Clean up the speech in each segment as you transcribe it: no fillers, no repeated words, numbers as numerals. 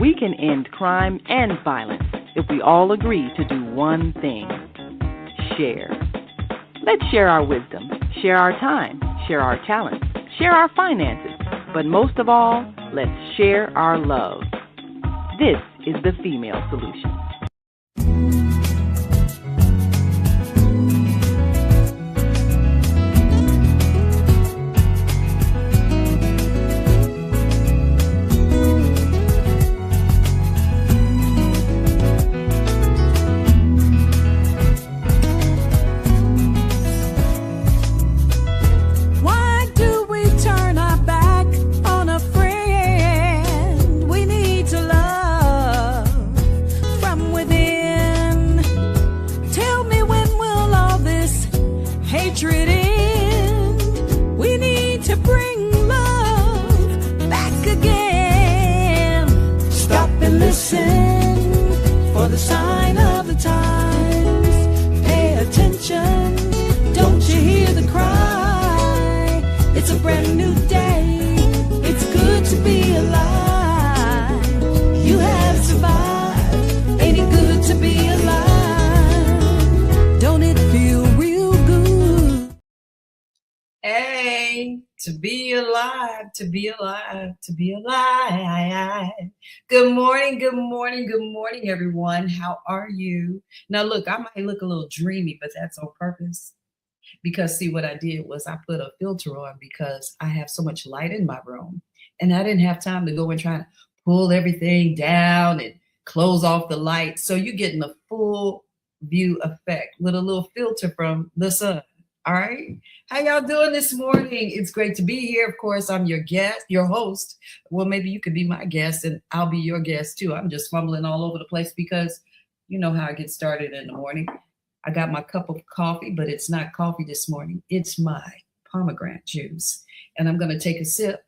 We can end crime and violence if we all agree to do one thing: share. Let's share our wisdom, share our time, share our talents, share our finances, but most of all, let's share our love. This is the Female Solution. To be alive. Good morning, everyone. How are you? Now, look, I might look a little dreamy, but that's on purpose. Because, see, what I did was I put a filter on because I have so much light in my room. And I didn't have time to go and try to pull everything down and close off the light. So you're getting a full view effect with a little filter from the sun. All right. How y'all doing this morning? It's great to be here. Of course, I'm your guest, your host. Well, maybe you could be my guest and I'll be your guest too. I'm just fumbling all over the place because you know how I get started in the morning. I got my cup of coffee, but it's not coffee this morning. It's my pomegranate juice. And I'm going to take a sip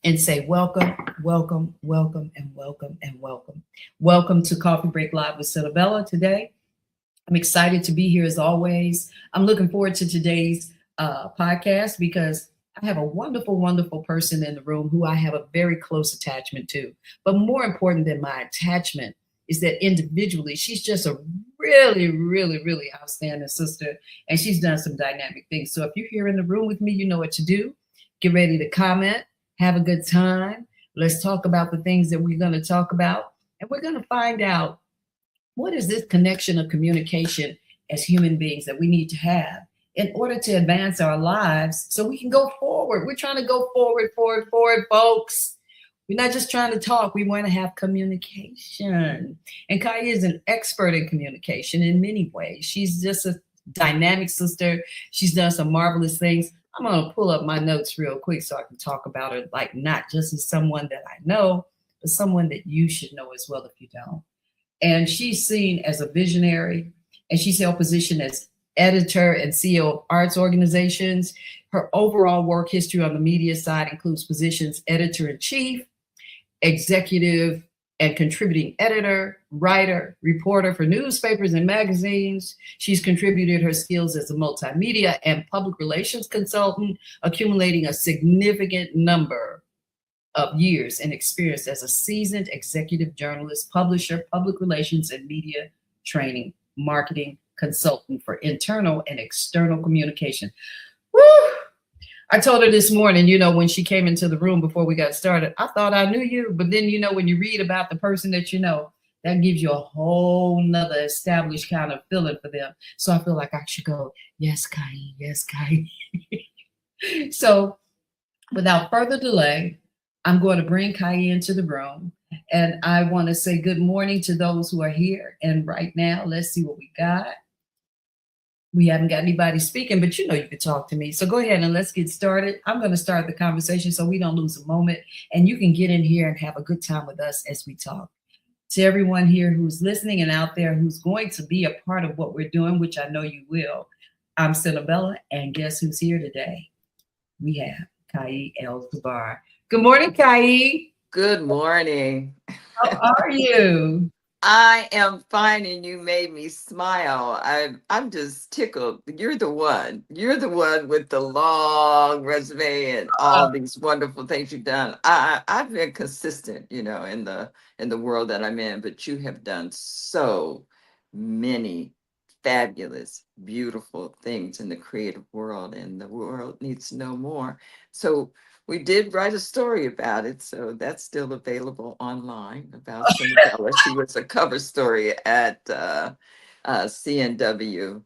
and say, welcome, welcome, welcome, and welcome, and welcome. Welcome to Coffee Break Live with Senabella today. I'm excited to be here as always. I'm looking forward to today's podcast because I have a wonderful, wonderful person in the room who I have a very close attachment to. But more important than my attachment is that individually, she's just a really, really, really outstanding sister. And she's done some dynamic things. So if you're here in the room with me, you know what to do. Get ready to comment. Have a good time. Let's talk about the things that we're going to talk about. And we're going to find out, what is this connection of communication as human beings that we need to have in order to advance our lives so we can go forward? We're trying to go forward, folks. We're not just trying to talk. We want to have communication. And Kai is an expert in communication in many ways. She's just a dynamic sister. She's done some marvelous things. I'm going to pull up my notes real quick so I can talk about her, like not just as someone that I know, but someone that you should know as well if you don't. And she's seen as a visionary, and she's held position as editor and CEO of arts organizations. Her overall work history on the media side includes positions editor-in-chief, executive and contributing editor, writer, reporter for newspapers and magazines. She's contributed her skills as a multimedia and public relations consultant, accumulating a significant number of years and experience as a seasoned executive journalist, publisher, public relations and media training, marketing consultant for internal and external communication. Woo! I told her this morning, you know, when she came into the room before we got started, I thought I knew you, but then, you know, when you read about the person that you know, that gives you a whole nother established kind of feeling for them. So I feel like I should go, yes, Kai, yes, Kai. So without further delay, I'm going to bring Kai into the room, and I want to say good morning to those who are here. And right now, let's see what we got. We haven't got anybody speaking, but you know you can talk to me. So go ahead and let's get started. I'm going to start the conversation so we don't lose a moment, and you can get in here and have a good time with us as we talk. To everyone here who's listening and out there who's going to be a part of what we're doing, which I know you will, I'm Senabella, and guess who's here today? We have Kai Zabar. Good morning, Kai. Good morning. How are you? I am fine, and you made me smile. I'm just tickled. You're the one. You're the one with the long resume and all these wonderful things you've done. I've been consistent, in the world that I'm in, but you have done so many fabulous, beautiful things in the creative world, and the world needs to know more. So we did write a story about it, so that's still available online about Senabella. She was a cover story at CNW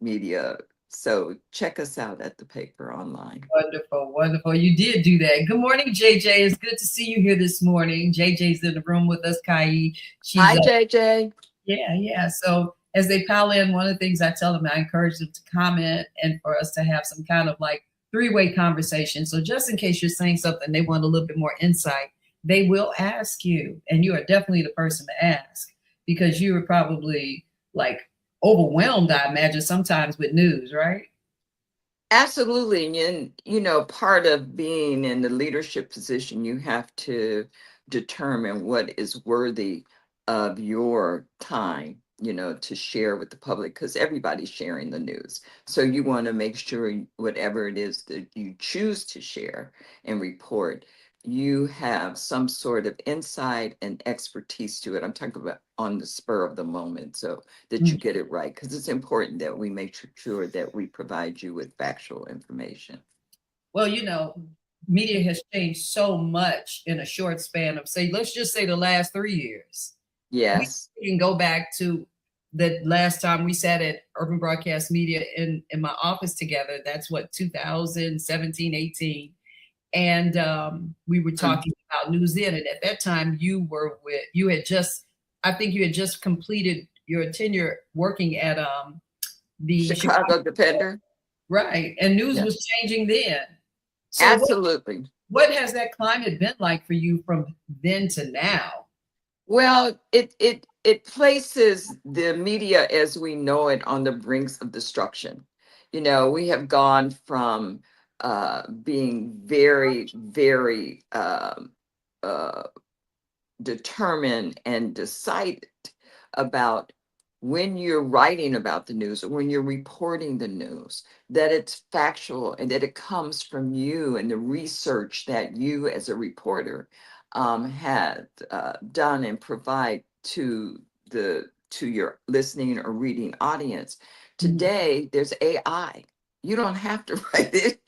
Media. So check us out at the paper online. Wonderful, wonderful. You did do that. Good morning, JJ. It's good to see you here this morning. JJ's in the room with us, Kai. She's Hi, JJ. yeah. So as they pile in, one of the things I tell them, I encourage them to comment and for us to have some kind of like three-way conversation. So just in case you're saying something, they want a little bit more insight, they will ask you, and you are definitely the person to ask because you are probably like overwhelmed, I imagine, sometimes with news, right? Absolutely. And, part of being in the leadership position, you have to determine what is worthy of your time, to share with the public because everybody's sharing the news. So you want to make sure whatever it is that you choose to share and report, you have some sort of insight and expertise to it. I'm talking about on the spur of the moment. So that you get it right, because it's important that we make sure that we provide you with factual information. Well, media has changed so much in a short span of, say, let's just say the last 3 years. Yes. We can go back to the last time we sat at Urban Broadcast Media in my office together. That's what, 2017, 18. And we were talking about news then. And at that time, I think you had just completed your tenure working at the Chicago Defender. Right. And news was changing then. So Absolutely. what has that climate been like for you from then to now? Well, it places the media as we know it on the brinks of destruction. We have gone from being very, very determined and decided about when you're writing about the news or when you're reporting the news, that it's factual and that it comes from you and the research that you as a reporter had done and provide to your listening or reading audience. Today, there's AI. You don't have to write it,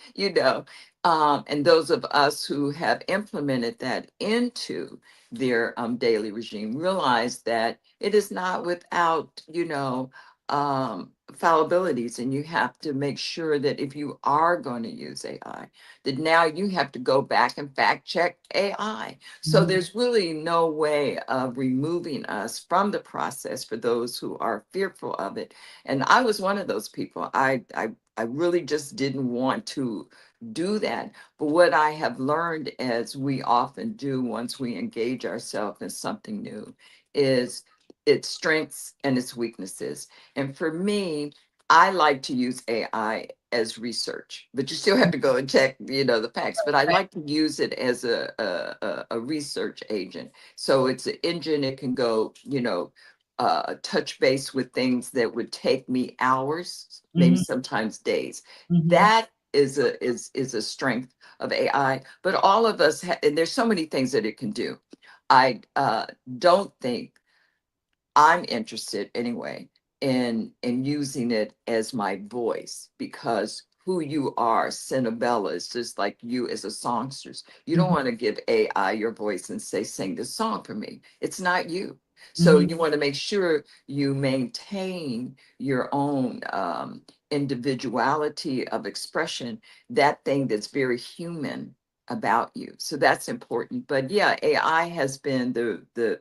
and those of us who have implemented that into their daily regime realize that it is not without, fallibilities. And you have to make sure that if you are going to use AI, that now you have to go back and fact check AI. So there's really no way of removing us from the process for those who are fearful of it. And I was one of those people. I really just didn't want to do that. But what I have learned, as we often do once we engage ourselves in something new, is its strengths and its weaknesses. And for me, I like to use AI as research, but you still have to go and check, the facts. But I like to use it as a research agent. So it's an engine. It can go, touch base with things that would take me hours, maybe sometimes days. That is a strength of AI. But all of us, and there's so many things that it can do. I don't think I'm interested anyway in using it as my voice, because who you are, Senabella, is just like you as a songstress. You don't want to give AI your voice and say, sing this song for me. It's not you. So you want to make sure you maintain your own individuality of expression, that thing that's very human about you. So that's important. But yeah, AI has been the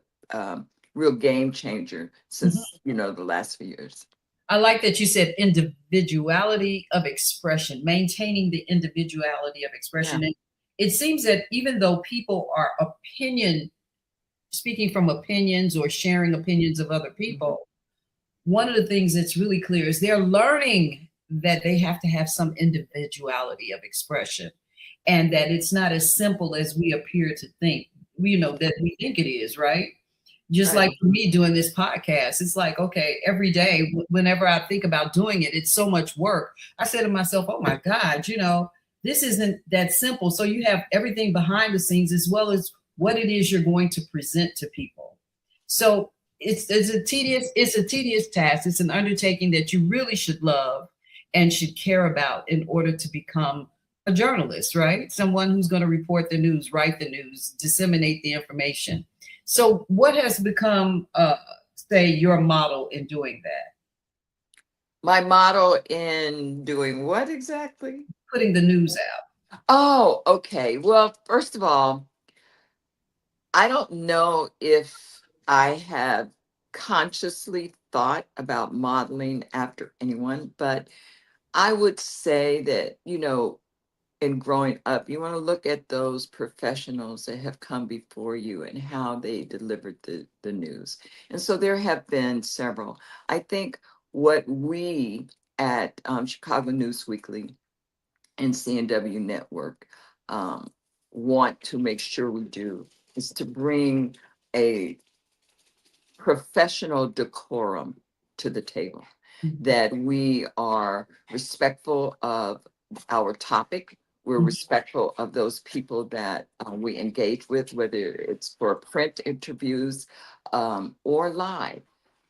real game changer since the last few years. I like that you said individuality of expression, maintaining the individuality of expression. Yeah. And it seems that even though people are speaking from opinions or sharing opinions of other people, one of the things that's really clear is they're learning that they have to have some individuality of expression, and that it's not as simple as we appear to think, that we think it is, right? Just Right. like for me doing this podcast, it's like, okay, every day, whenever I think about doing it, it's so much work. I say to myself, oh my God, this isn't that simple. So you have everything behind the scenes as well as what it is you're going to present to people. So it's a tedious task. It's an undertaking that you really should love and should care about in order to become a journalist, right? Someone who's going to report the news, write the news, disseminate the information. So, what has become, say, your model in doing that? My model in doing what exactly? Putting the news out. Oh, okay. Well, first of all, I don't know if I have consciously thought about modeling after anyone, but I would say that, in growing up, you want to look at those professionals that have come before you and how they delivered the news. And so there have been several. I think what we at Chicago News Weekly and CNW Network um, want to make sure we do is to bring a professional decorum to the table, that we are respectful of our topic. We're respectful of those people that we engage with, whether it's for print interviews or live.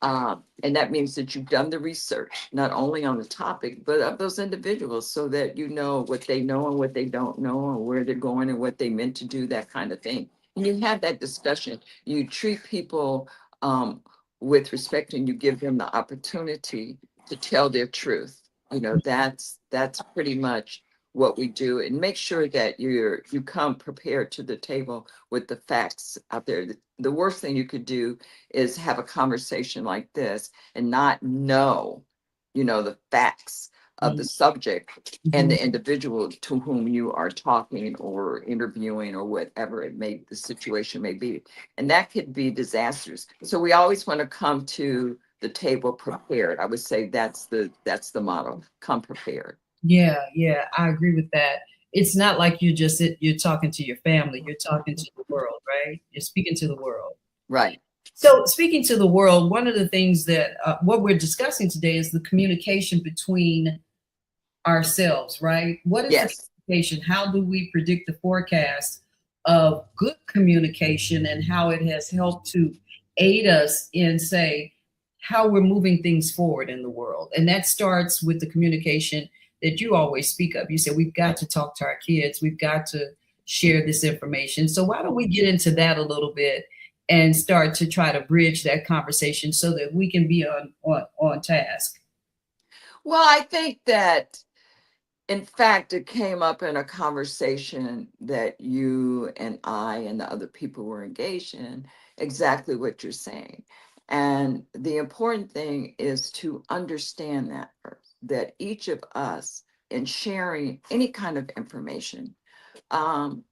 And that means that you've done the research, not only on the topic, but of those individuals so that you know what they know and what they don't know and where they're going and what they meant to do, that kind of thing. And you have that discussion. You treat people um, with respect and you give them the opportunity to tell their truth. That's pretty much what we do, and make sure that you come prepared to the table with the facts out there. The worst thing you could do is have a conversation like this and not know, the facts of the subject and the individual to whom you are talking or interviewing or whatever the situation may be. And that could be disastrous. So we always want to come to the table prepared. I would say that's the motto. Come prepared. Yeah, I agree with that. It's not like you're talking to your family, you're talking to the world, right? You're speaking to the world. Right. So, speaking to the world, one of the things that what we're discussing today is the communication between ourselves, right? What is the Yes. communication? How do we predict the forecast of good communication and how it has helped to aid us in, say, how we're moving things forward in the world? And that starts with the communication that you always speak of. You say, we've got to talk to our kids, we've got to share this information. So, why don't we get into that a little bit and start to try to bridge that conversation so that we can be on task? Well, I think that, in fact, it came up in a conversation that you and I and the other people were engaged in, exactly what you're saying. And the important thing is to understand that first, that each of us, in sharing any kind of information, um,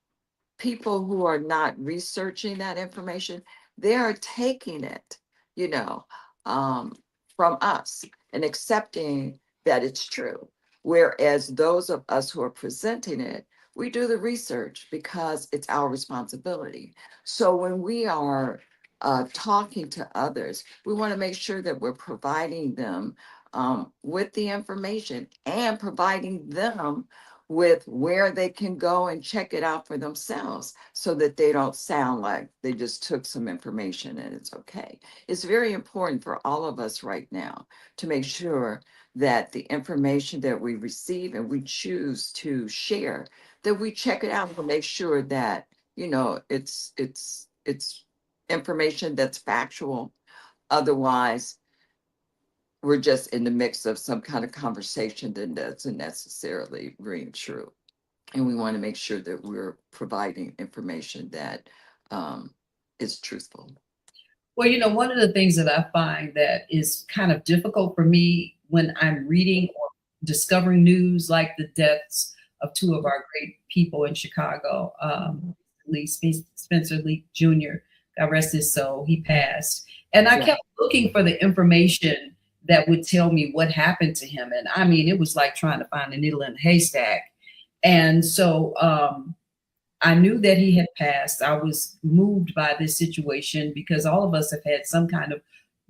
people who are not researching that information, they are taking it, you know, um, from us and accepting that it's true. Whereas those of us who are presenting it, we do the research because it's our responsibility. So when we are talking to others, we want to make sure that we're providing them with the information and providing them with where they can go and check it out for themselves so that they don't sound like they just took some information and it's okay. It's very important for all of us right now to make sure that the information that we receive and we choose to share, that we check it out and make sure that, it's information that's factual. Otherwise, we're just in the mix of some kind of conversation that doesn't necessarily ring true. And we want to make sure that we're providing information that is truthful. Well, one of the things that I find that is kind of difficult for me when I'm reading or discovering news like the deaths of two of our great people in Chicago, Spencer Lee Jr., God rest his soul, he passed. And I kept looking for the information that would tell me what happened to him. And I mean, it was like trying to find a needle in a haystack. And so I knew that he had passed. I was moved by this situation because all of us have had some kind of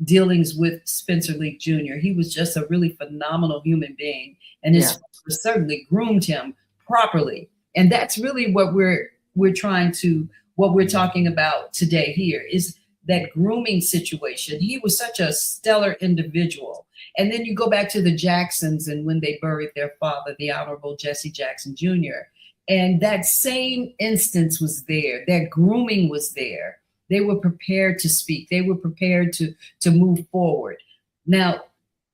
dealings with Spencer Lee Jr. He was just a really phenomenal human being, and his Yeah. father certainly groomed him properly. And that's really what we're trying to what we're talking about today here is that grooming situation. He was such a stellar individual. And then you go back to the Jacksons and when they buried their father, the Honorable Jesse Jackson Jr. And that same instance was there. That grooming was there. They were prepared to speak. They were prepared to move forward. Now,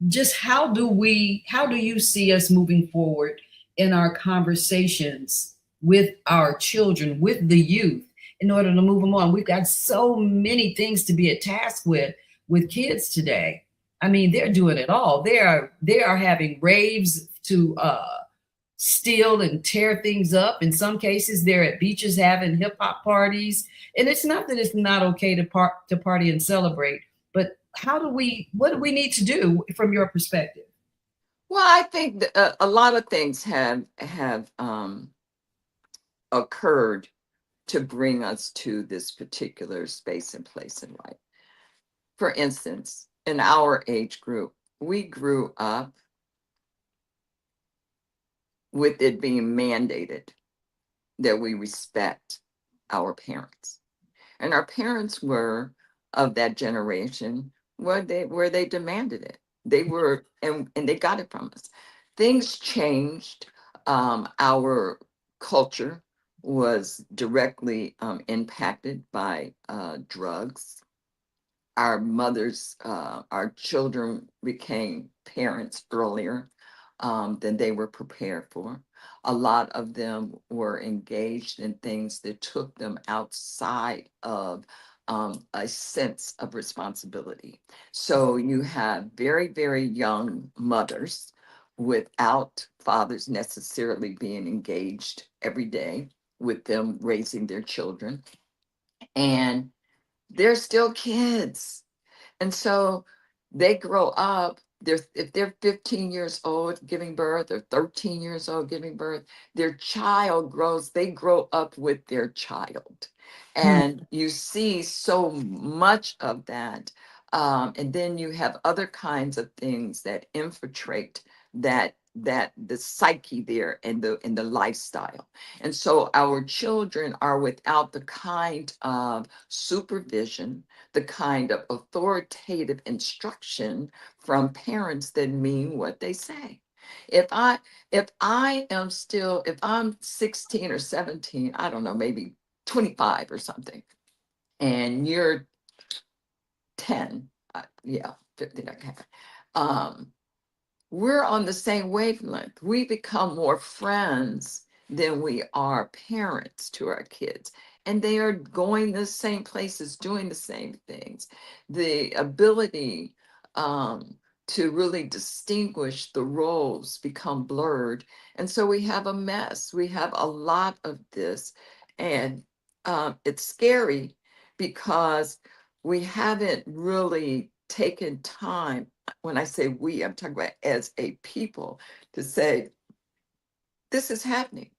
just how do you see us moving forward in our conversations with our children, with the youth, in order to move them on? We've got so many things to be a task with kids today. I mean, they're doing it all. They are having raves to steal and tear things up. In some cases, they're at beaches having hip hop parties. And it's not that it's not okay to party and celebrate, but what do we need to do from your perspective? Well, I think a lot of things have occurred to bring us to this particular space and place in life. For instance, in our age group, we grew up with it being mandated that we respect our parents. And our parents were of that generation where they demanded it. They were, and they got it from us. Things changed. Our culture was directly impacted by drugs. Our children became parents earlier than they were prepared for. A lot of them were engaged in things that took them outside of a sense of responsibility. So you have very, very young mothers without fathers necessarily being engaged every day with them raising their children. And they're still kids. And so they grow up, if they're 15 years old giving birth or 13 years old giving birth, they grow up with their child. Hmm. And you see so much of that. And then you have other kinds of things that infiltrate that the psyche there and the lifestyle. And so our children are without the kind of supervision, the kind of authoritative instruction from parents that mean what they say. If I if I'm 16 or 17, I don't know, maybe 25 or something, and you're 10, yeah, 15, okay. Um, we're on the same wavelength. We become more friends than we are parents to our kids. And they are going the same places, doing the same things. The ability to really distinguish the roles become blurred. And so we have a mess. We have a lot of this. And it's scary because we haven't really taken time. When I say we, I'm talking about as a people, to say, this is happening.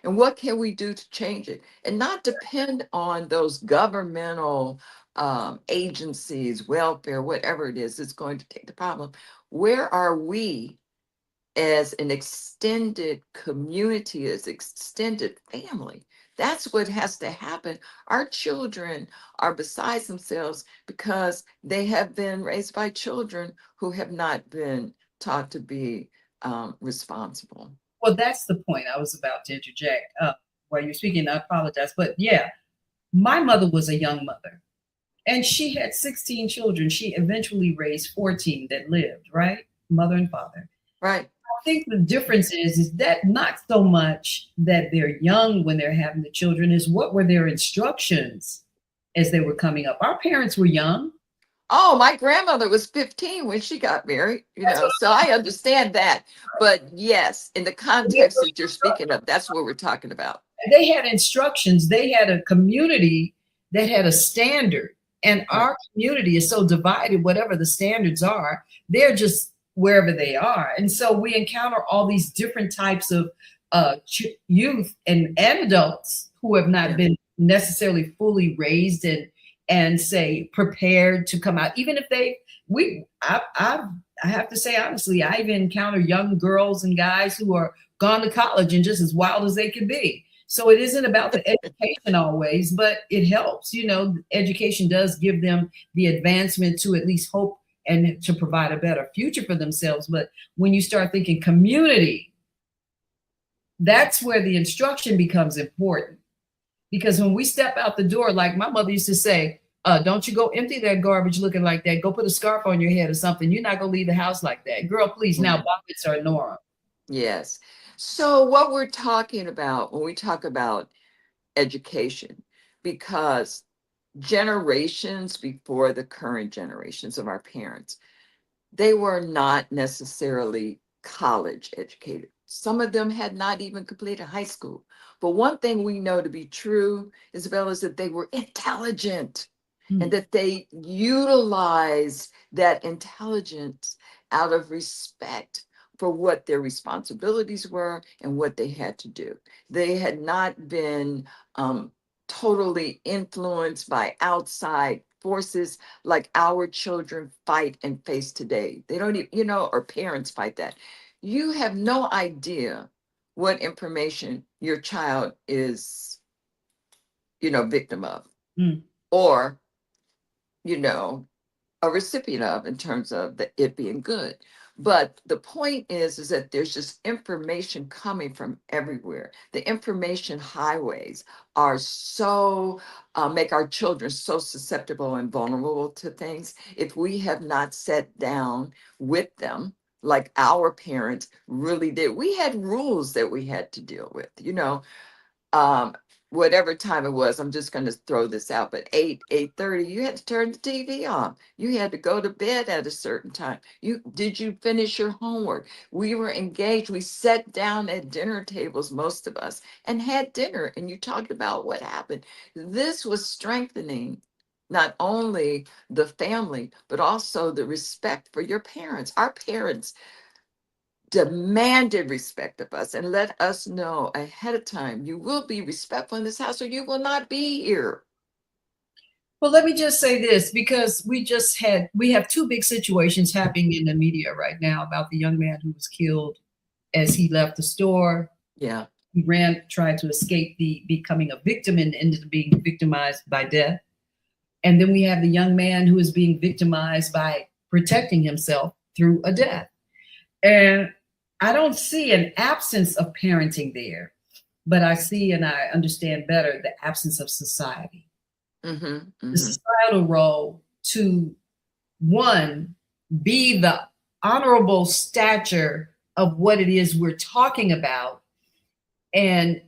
And what can we do to change it? And not depend on those governmental agencies, welfare, whatever it is that's going to take the problem. Where are we as an extended community, as extended family? That's what has to happen. Our children are besides themselves because they have been raised by children who have not been taught to be responsible. Well, that's the point I was about to interject while you're speaking. I apologize. But yeah, my mother was a young mother and she had 16 children. She eventually raised 14 that lived, right? Mother and father. Right. I think the difference is that not so much that they're young when they're having the children, is what were their instructions as they were coming up. Our parents were young. Oh, my grandmother was 15 when she got married, That's what so I understand that. But yes, in the they context were that you're speaking of, that's what we're talking about. they had instructions. They had a community that had a standard. And Right. our community is so divided, whatever the standards are, they're just wherever they are. And so we encounter all these different types of youth and adults who have not Yeah. been necessarily fully raised and say prepared to come out. Even if I have to say honestly, I even encounter young girls and guys who are gone to college and just as wild as they could be. So it isn't about the education always, but it helps. Education does give them the advancement to at least hope and to provide a better future for themselves. But when you start thinking community, that's where the instruction becomes important. Because when we step out the door, like my mother used to say, don't you go empty that garbage looking like that. Go put a scarf on your head or something. You're not going to leave the house like that. Girl, please. Now, buckets are norm. Yes. So what we're talking about when we talk about education, because generations before the current generations of our parents, they were not necessarily college educated. Some of them had not even completed high school. But one thing we know to be true, Isabel, is that they were intelligent and that they utilized that intelligence out of respect for what their responsibilities were and what they had to do. They had not been totally influenced by outside forces like our children fight and face today. They don't even, or parents fight that. You have no idea what information your child is, victim of, or, a recipient of in terms of it being good. But the point is that there's just information coming from everywhere. The information highways are so, make our children so susceptible and vulnerable to things. If we have not sat down with them, like our parents really did, we had rules that we had to deal with, whatever time it was, I'm just going to throw this out, but 8:30, you had to turn the TV on. You had to go to bed at a certain time. Did you finish your homework? We were engaged. We sat down at dinner tables, most of us, and had dinner, and you talked about what happened. This was strengthening not only the family, but also the respect for your parents. Our parents demanded respect of us and let us know ahead of time, you will be respectful in this house or you will not be here. Well, let me just say this, because we have two big situations happening in the media right now about the young man who was killed as he left the store. Yeah. He tried to escape becoming a victim and ended up being victimized by death. And then we have the young man who is being victimized by protecting himself through a death. And I don't see an absence of parenting there, but I see and I understand better the absence of society. The societal role to, one, be the honorable stature of what it is we're talking about, and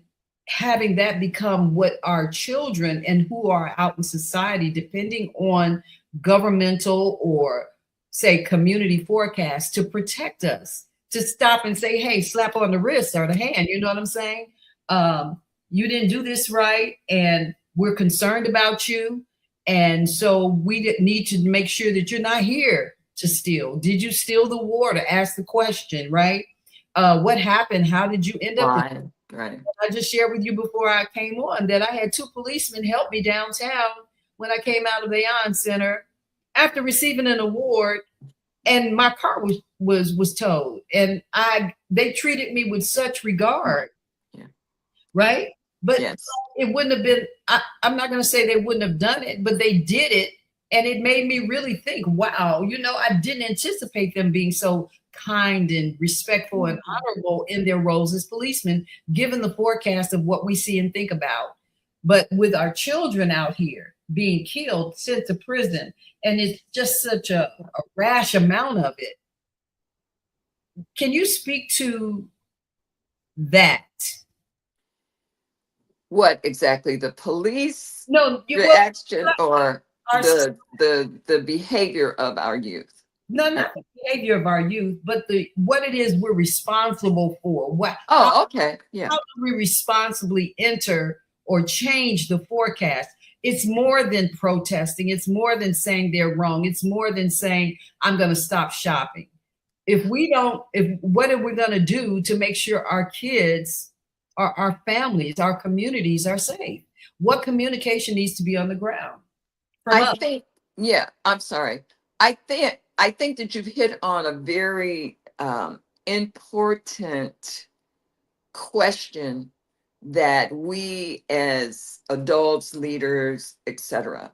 having that become what our children and who are out in society, depending on governmental or say community forecasts, to protect us, to stop and say, hey, slap on the wrist or the hand, you know what I'm saying? You didn't do this right, and we're concerned about you. And so we need to make sure that you're not here to steal. Did you steal the water? Ask the question, right? What happened? How did you end up? Right. I just shared with you before I came on that I had two policemen help me downtown when I came out of the Aon Center after receiving an award, and my car was towed, and they treated me with such regard. Yeah. Right? But yes. It wouldn't have been, I'm not going to say they wouldn't have done it, but they did it. And it made me really think, wow, I didn't anticipate them being so kind and respectful and honorable in their roles as policemen, given the forecast of what we see and think about. But with our children out here being killed, sent to prison, and it's just such a rash amount of it. Can you speak to that? What exactly? The police reaction or the behavior of our youth? No, not the behavior of our youth, but what it is we're responsible for. Okay. Yeah. How do we responsibly enter or change the forecast? It's more than protesting. It's more than saying they're wrong. It's more than saying, I'm going to stop shopping. What are we going to do to make sure our kids our families, our communities are safe? What communication needs to be on the ground from I us? think, yeah, I'm sorry. I think that you've hit on a very important question that we as adults, leaders, etc.,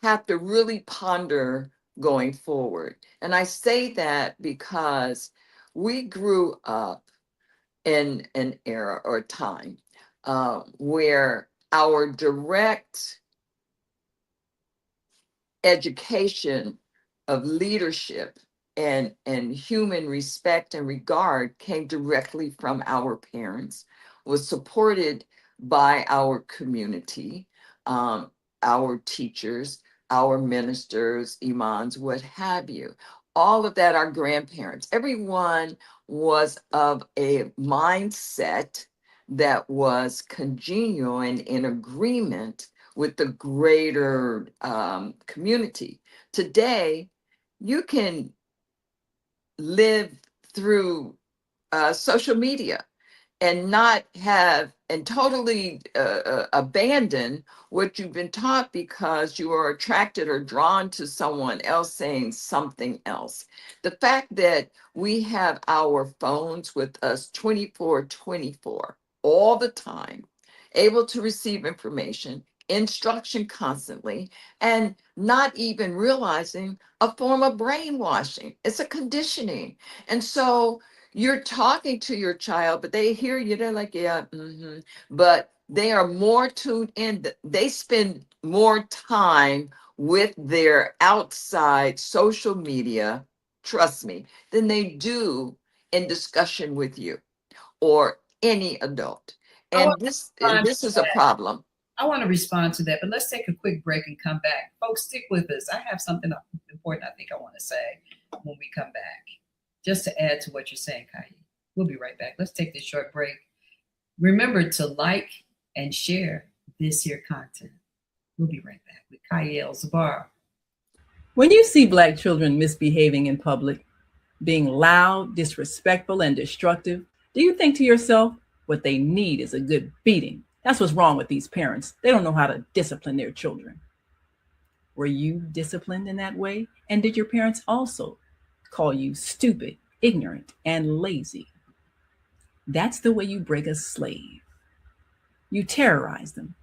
have to really ponder going forward. And I say that because we grew up in an era or time where our direct education of leadership and human respect and regard came directly from our parents, was supported by our community, um, our teachers, our ministers, imams, what have you. All of that, our grandparents, everyone was of a mindset that was congenial and in agreement with the greater community. Today, you can live through social media and not have and totally abandon what you've been taught because you are attracted or drawn to someone else saying something else. The fact that we have our phones with us 24/24 all the time, able to receive information, instruction constantly, and not even realizing a form of brainwashing. It's a conditioning. And so you're talking to your child, but they hear you, they're like, yeah, but they are more tuned in. They spend more time with their outside social media, trust me, than they do in discussion with you or any adult. I want And to this respond this to is a that. problem. I want to respond to that, but let's take a quick break and come back. Folks, stick with us. I have something important I think I want to say when we come back, just to add to what you're saying, Kai. We'll be right back. Let's take this short break. Remember to like and share this here content. We'll be right back with Kyle Zabar. When you see Black children misbehaving in public, being loud, disrespectful, and destructive, do you think to yourself, what they need is a good beating? That's what's wrong with these parents. They don't know how to discipline their children. Were you disciplined in that way? And did your parents also call you stupid, ignorant, and lazy? That's the way you break a slave. You terrorize them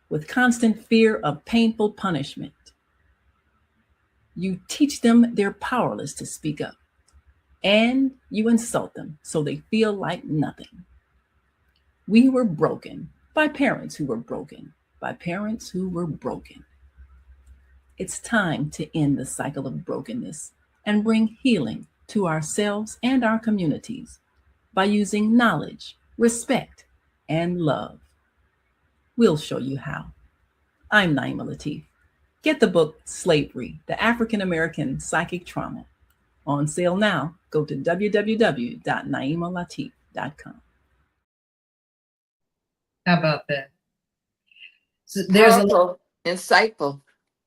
with constant fear of painful punishment. You teach them they're powerless to speak up. And you insult them so they feel like nothing. We were broken by parents who were broken, by parents who were broken. It's time to end the cycle of brokenness and bring healing to ourselves and our communities by using knowledge, respect, and love. We'll show you how. I'm Naima Latif. Get the book Slavery, the African American Psychic Trauma. On sale now. Go to www.naimalatif.com. How about that? So there's a Powerful, insightful.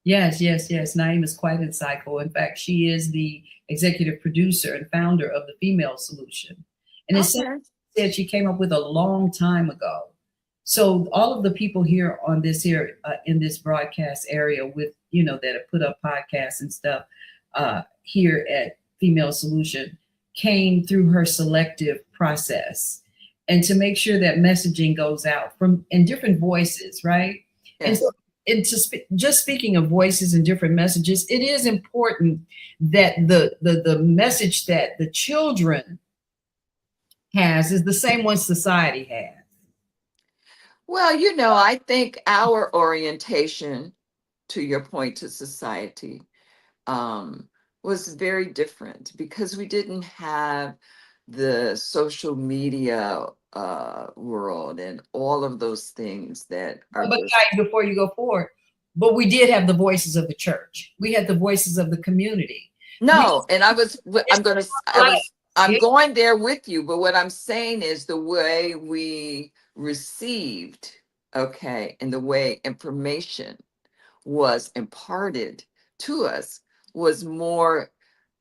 yes. Naeem is quite insightful. In fact, she is the executive producer and founder of the Female Solution. And it's something Okay. that she came up with a long time ago. So all of the people here on this here in this broadcast area with that have put up podcasts and stuff here at Female Solution came through her selective process, and to make sure that messaging goes out from in different voices, right? And so Yes. just speaking of voices and different messages, it is important that the message that the children has is the same one society has. Well, I think our orientation, to your point, to society, um, was very different because we didn't have the social media world and all of those things that are But just guys, before you go forward, but we did have the voices of the church. We had the voices of the community. We no. And I'm gonna, like I'm yeah, going there with you. But what I'm saying is the way we received, okay, and the way information was imparted to us was more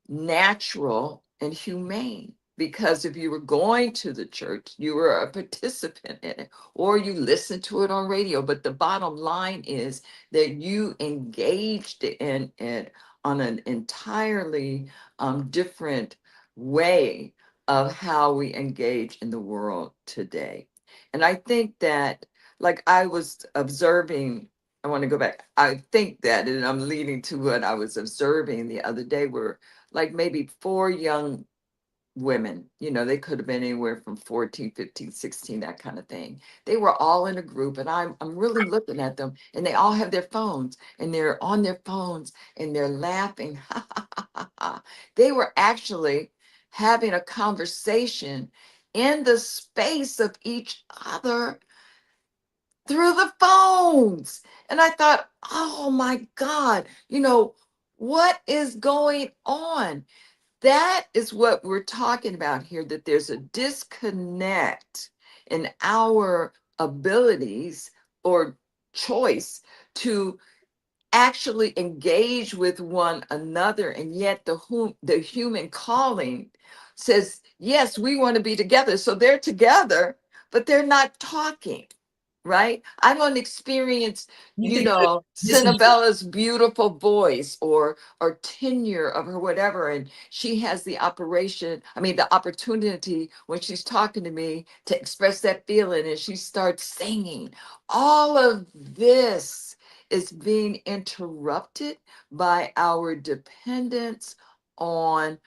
natural and humane because if you were going to the church, you were a participant in it, or you listened to it on radio. But the bottom line is that you engaged in it on an entirely different way of how we engage in the world today. And I think that, like I was observing, I want to go back. I think that, and I'm leading to what I was observing the other day, were like maybe four young women, they could have been anywhere from 14, 15, 16, that kind of thing. They were all in a group, and I'm really looking at them, and they all have their phones, and they're on their phones, and they're laughing. They were actually having a conversation in the space of each other through the phones. And I thought, oh my God, what is going on? That is what we're talking about here, that there's a disconnect in our abilities or choice to actually engage with one another. And yet the human calling says, yes, we want to be together. So they're together, but they're not talking. Right? I want to experience, You think this is Senabella's beautiful voice or tenure of her whatever. And she has the opportunity when she's talking to me to express that feeling, and she starts singing. All of this is being interrupted by our dependence on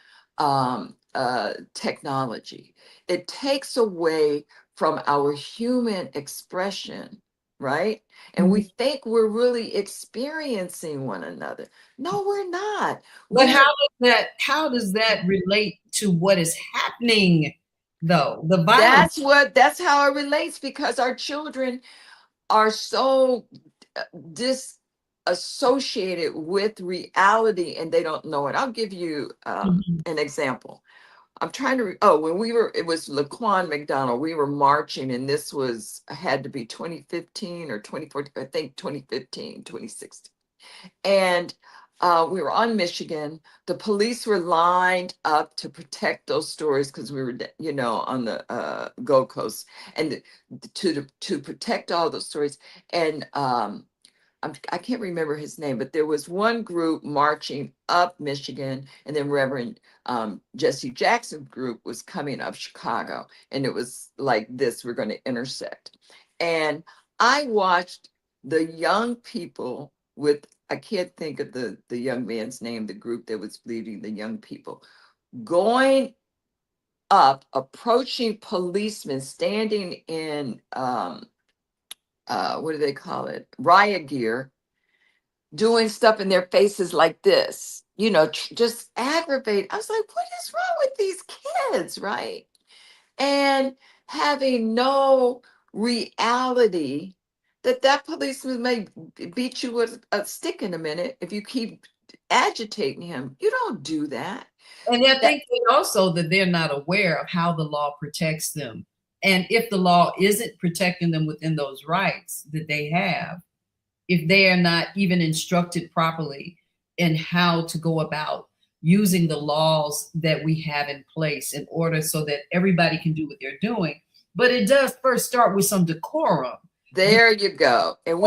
technology. It takes away from our human expression, right? And we think we're really experiencing one another. No, we're not. But We're how does that relate to what is happening though? The violence. that's how it relates, because our children are so disassociated with reality, and they don't know it. I'll give you an example. I'm trying to, when it was Laquan McDonald, we were marching, and this had to be 2015 or 2014, I think 2015, 2016. And we were on Michigan. The police were lined up to protect those stores because we were, on the Gold Coast, and to protect all those stories. And I can't remember his name, but there was one group marching up Michigan, and then Reverend Jesse Jackson's group was coming up Chicago, and it was like this: we're going to intersect. And I watched the young people I can't think of the young man's name, the group that was leading the young people, going up, approaching policemen standing in what do they call it? Riot gear, doing stuff in their faces like this, just aggravate. I was like, what is wrong with these kids, right? And having no reality that policeman may beat you with a stick in a minute if you keep agitating him. You don't do that. And I think also that they're not aware of how the law protects them. And if the law isn't protecting them within those rights that they have, if they are not even instructed properly in how to go about using the laws that we have in place in order so that everybody can do what they're doing. But it does first start with some decorum. There you go. And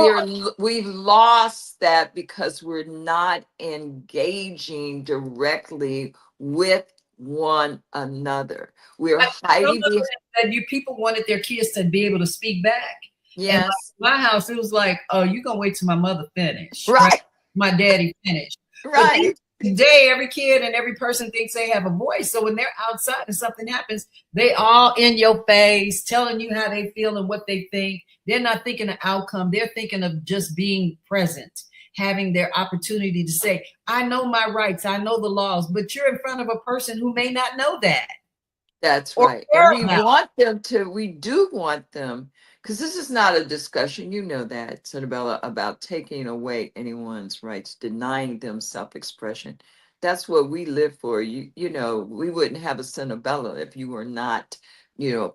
we've lost that because we're not engaging directly with one another. We're hiding that you people wanted their kids to be able to speak back. Yes. And my house, it was like, oh, you're gonna wait till my mother finish. Right. My daddy finished. Right. Today, every kid and every person thinks they have a voice. So when they're outside and something happens, they all in your face, telling you how they feel and what they think. They're not thinking of outcome. They're thinking of just being present, having their opportunity to say, I know my rights, I know the laws, but you're in front of a person who may not know that. That's right. And we do want them, because this is not a discussion, that, Senabella, about taking away anyone's rights, denying them self-expression. That's what we live for. We wouldn't have a Senabella if you were not,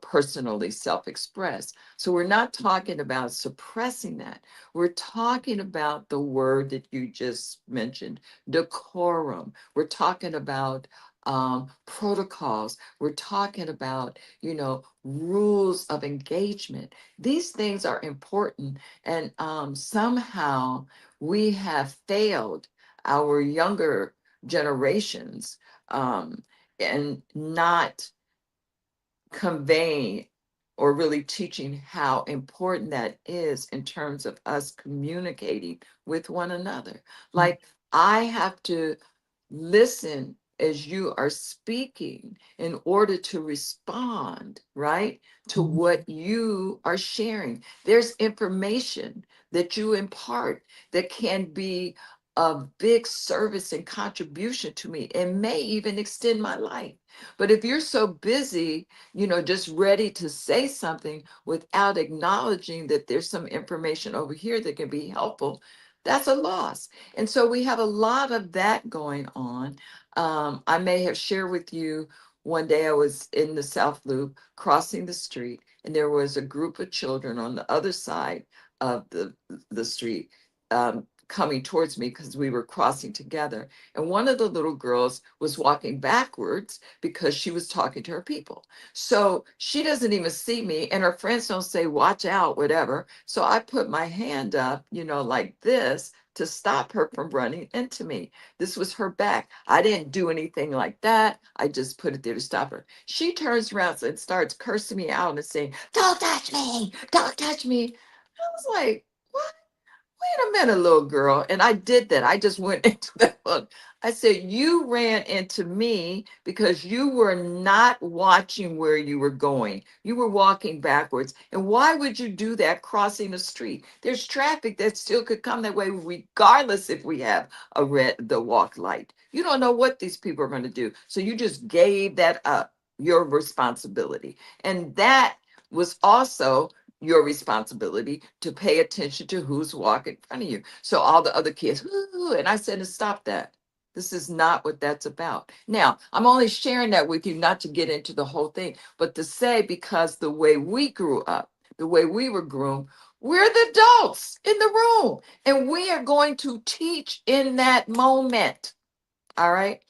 personally self-expressed. So we're not talking about suppressing that. We're talking about the word that you just mentioned, decorum. We're talking about protocols. We're talking about, rules of engagement. These things are important. And somehow we have failed our younger generations and not conveying or really teaching how important that is in terms of us communicating with one another. Like, I have to listen as you are speaking in order to respond, right, to what you are sharing. There's information that you impart that can be of big service and contribution to me and may even extend my life. But if you're so busy, just ready to say something without acknowledging that there's some information over here that can be helpful, that's a loss. And so we have a lot of that going on. I may have shared with you one day I was in the South Loop crossing the street, and there was a group of children on the other side of the street coming towards me because we were crossing together. And one of the little girls was walking backwards because she was talking to her people. So she doesn't even see me, and her friends don't say, watch out, whatever. So I put my hand up, like this to stop her from running into me. This was her back. I didn't do anything like that. I just put it there to stop her. She turns around and starts cursing me out and saying, don't touch me, don't touch me. I was like, what? Wait a minute, little girl. And I did that. I just went into that one. I said, you ran into me because you were not watching where you were going. You were walking backwards. And why would you do that crossing the street? There's traffic that still could come that way, regardless if we have the walk light. You don't know what these people are going to do. So you just gave that up, your responsibility. And that was also your responsibility to pay attention to who's walking in front of you. So all the other kids, ooh, and I said to stop that. This is not what that's about. Now, I'm only sharing that with you not to get into the whole thing, but to say, because the way we grew up, the way we were groomed, we're the adults in the room, and we are going to teach in that moment. All right.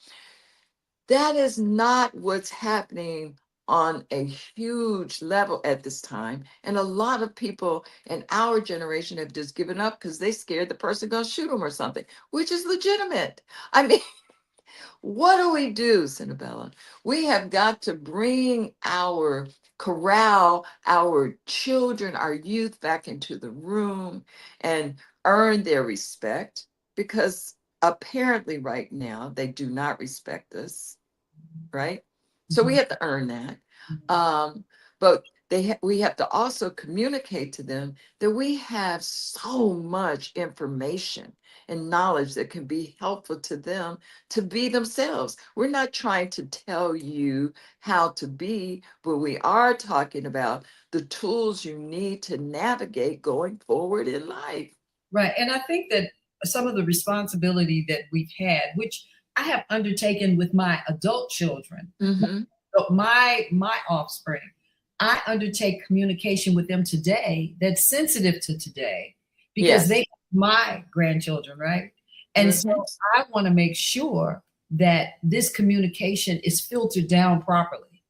That is not what's happening on a huge level at this time. And a lot of people in our generation have just given up because they scared the person gonna shoot them or something, which is legitimate. I mean, what do we do, Senabella? We have got to corral our children, our youth back into the room and earn their respect, because apparently right now they do not respect us, right? So we have to earn that. But we have to also communicate to them that we have so much information and knowledge that can be helpful to them to be themselves. We're not trying to tell you how to be, but we are talking about the tools you need to navigate going forward in life. Right. And I think that some of the responsibility that we've had, which I have undertaken with my adult children, my offspring, I undertake communication with them today that's sensitive to today, because they are my grandchildren, right? And so I want to make sure that this communication is filtered down properly.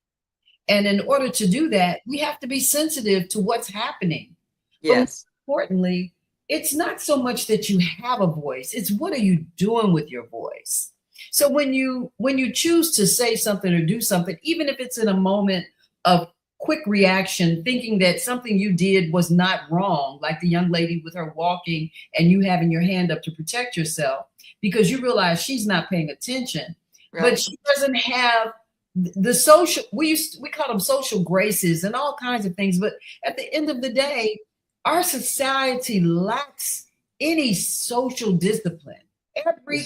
And in order to do that, we have to be sensitive to what's happening. Yes. But more importantly, it's not so much that you have a voice, it's what are you doing with your voice? So when you choose to say something or do something, even if it's in a moment of quick reaction, thinking that something you did was not wrong, like the young lady with her walking and you having your hand up to protect yourself, because you realize she's not paying attention, but she doesn't have the social, we call them social graces and all kinds of things. But at the end of the day, our society lacks any social discipline. Every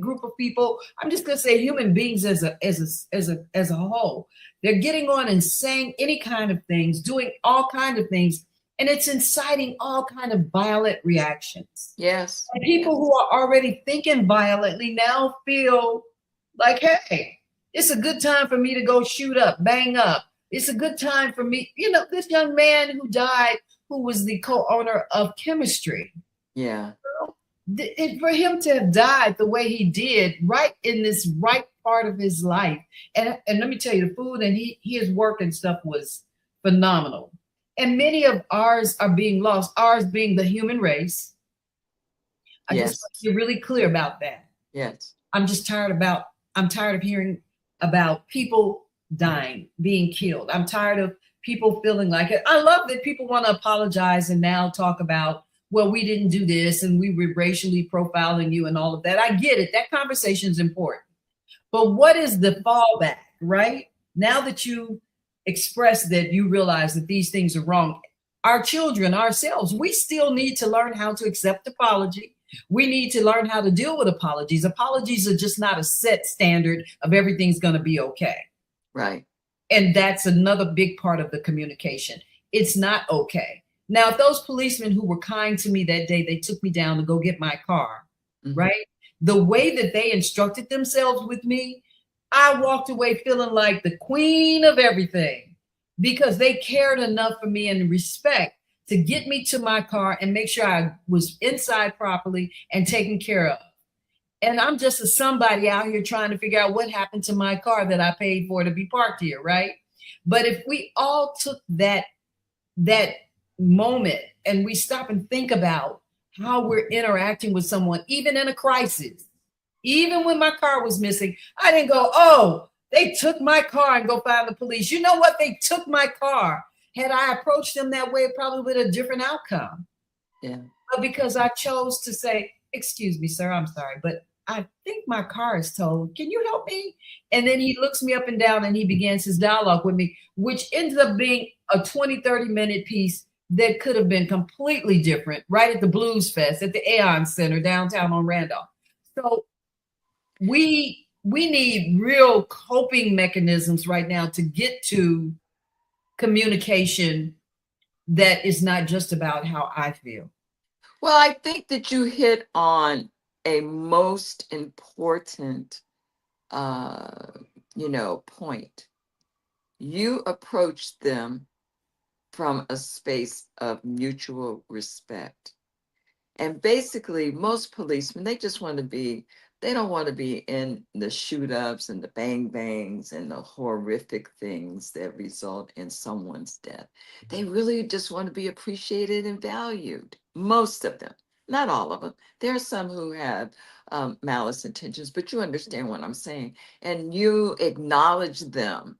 group of people, I'm just going to say human beings as a whole, they're getting on and saying any kind of things, doing all kinds of things, and it's inciting all kind of violent reactions. Yes. And people who are already thinking violently now feel like, hey, it's a good time for me to go shoot up, bang up. It's a good time for me. This young man who died, who was the co-owner of chemistry. Yeah. For him to have died the way he did, right in this right part of his life. And let me tell you, the food and his work and stuff was phenomenal. And many of ours are being lost, ours being the human race. I just Yes. want to be really clear about that. Yes. I'm just I'm tired of hearing about people dying, being killed. I'm tired of people feeling like it. I love that people want to apologize and now talk about, well, we didn't do this and we were racially profiling you and all of that. I get it. That conversation is important. But what is the fallback, right? Now that you express that you realize that these things are wrong, our children, ourselves, we still need to learn how to accept apology. We need to learn how to deal with apologies. Apologies are just not a set standard of everything's going to be okay. Right. And that's another big part of the communication. It's not okay. Now, if those policemen who were kind to me that day, they took me down to go get my car, right? The way that they instructed themselves with me, I walked away feeling like the queen of everything because they cared enough for me and respect to get me to my car and make sure I was inside properly and taken care of. And I'm just a somebody out here trying to figure out what happened to my car that I paid for to be parked here, right? But if we all took that moment and we stop and think about how we're interacting with someone, even in a crisis, even when my car was missing, I didn't go, oh, they took my car and go find the police. You know what? They took my car. Had I approached them that way, probably with a different outcome. Yeah. But because I chose to say, excuse me, sir, I'm sorry, but I think my car is towed. Can you help me? And then he looks me up and down and he begins his dialogue with me, which ends up being a 20, 30-minute piece that could have been completely different right at the Blues Fest at the Aeon Center downtown on Randolph. So we need real coping mechanisms right now to get to communication that is not just about how I feel. Well, I think that you hit on a most important, point. You approach them from a space of mutual respect. And basically, most policemen, they don't want to be in the shoot ups and the bang bangs and the horrific things that result in someone's death. They really just want to be appreciated and valued. Most of them, not all of them. There are some who have malice intentions, but you understand what I'm saying. And you acknowledge them